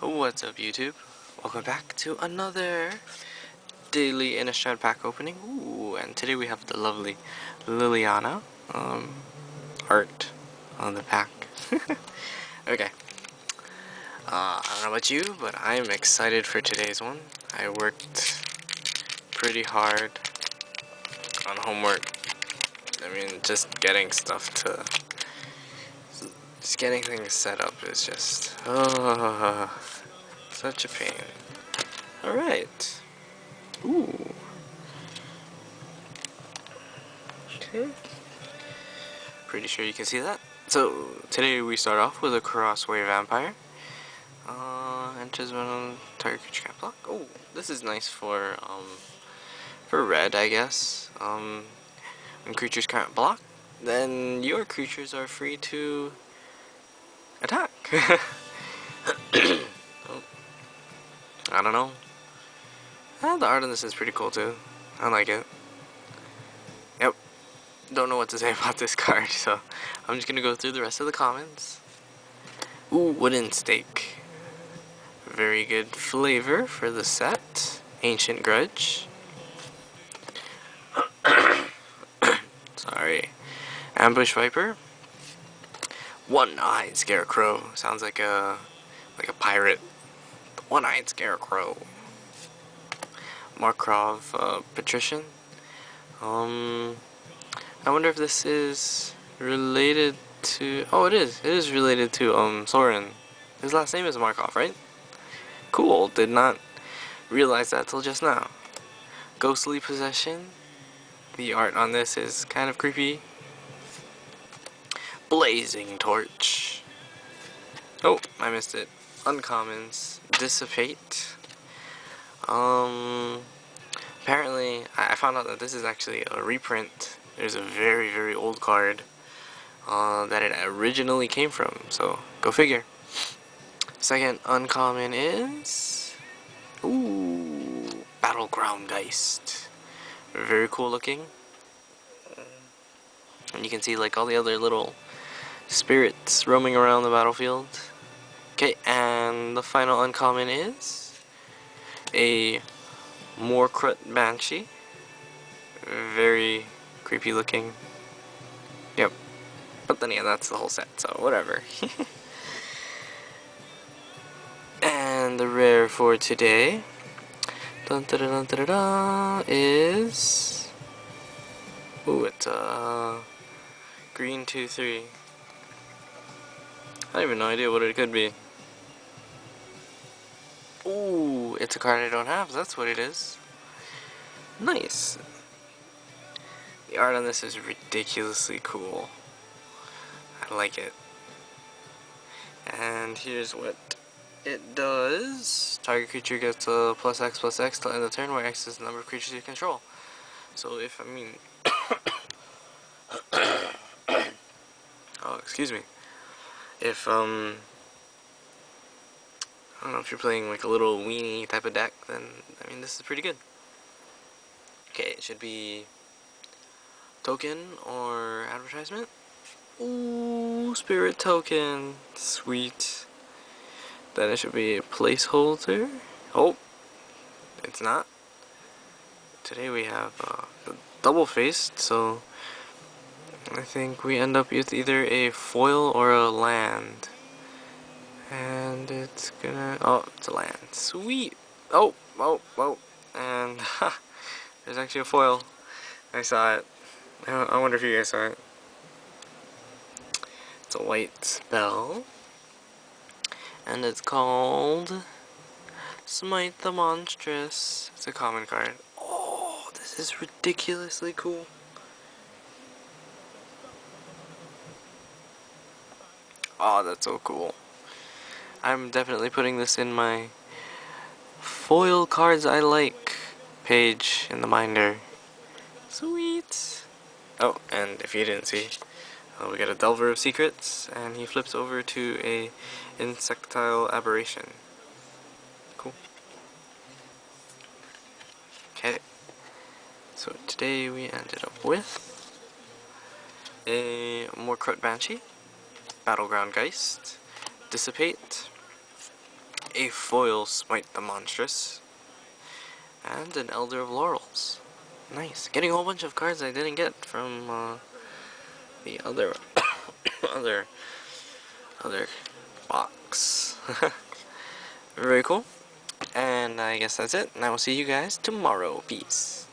What's up, YouTube? Welcome back to another daily Innistrad pack opening. Ooh, and today we have the lovely Liliana art on the pack. Okay. I don't know about you, but I'm excited for today's one. I worked pretty hard on homework. I mean, just getting things set up is just, such a pain. Alright. Ooh. Okay. Pretty sure you can see that. So, today we start off with a Crossway Vampire. Enters when target creature can't block. Oh, this is nice for red, I guess. When creatures can't block, then your creatures are free to attack. Oh, I don't know. The art on this is pretty cool too. I like it. Yep. Don't know what to say about this card, so I'm just gonna go through the rest of the comments. Ooh, Wooden Stake. Very good flavor for the set. Ancient Grudge. Sorry. Ambush Viper. One-Eyed Scarecrow. Sounds like a pirate. The One-Eyed Scarecrow. Markov Patrician. I wonder if this is related to... Oh, it is. It is related to Soren. His last name is Markov, right? Cool. Did not realize that till just now. Ghostly Possession. The art on this is kind of creepy. Blazing Torch. Oh, I missed it. Uncommons. Dissipate. Apparently, I found out that this is actually a reprint. There's a very, very old card that it originally came from, so go figure. Second uncommon is... Ooh, Battleground Geist. Very cool looking. And you can see like all the other little spirits roaming around the battlefield. Okay, and the final uncommon is a Morkrut Banshee. Very creepy looking. Yep. But then yeah, that's the whole set, so whatever. And the rare for today is... Ooh, it's green 2/3. I have no idea what it could be. Ooh, it's a card I don't have, that's what it is. Nice. The art on this is ridiculously cool. I like it. And here's what it does. Target creature gets a +X/+X till end of turn, where X is the number of creatures you control. So if, oh, excuse me. If, I don't know, if you're playing like a little weenie type of deck, then, this is pretty good. Okay, it should be token or advertisement. Ooh, spirit token. Sweet. Then it should be a placeholder. Oh, it's not. Today we have the double-faced, so I think we end up with either a foil or a land. And it's gonna... Oh, it's a land. Sweet! Oh! And there's actually a foil. I saw it. I wonder if you guys saw it. It's a white spell. And it's called Smite the Monstrous. It's a common card. Oh, this is ridiculously cool. Oh, that's so cool. I'm definitely putting this in my foil cards I like page in the binder. Sweet. Oh, and if you didn't see, we got a Delver of Secrets, and he flips over to a Insectile Aberration. Cool. Okay. So today we ended up with a Morkrut Banshee, Battleground Geist, Dissipate, a foil Smite the Monstrous, and an Elder of Laurels. Nice. Getting a whole bunch of cards I didn't get from the other other other box. Very cool. And I guess that's it. And I will see you guys tomorrow. Peace.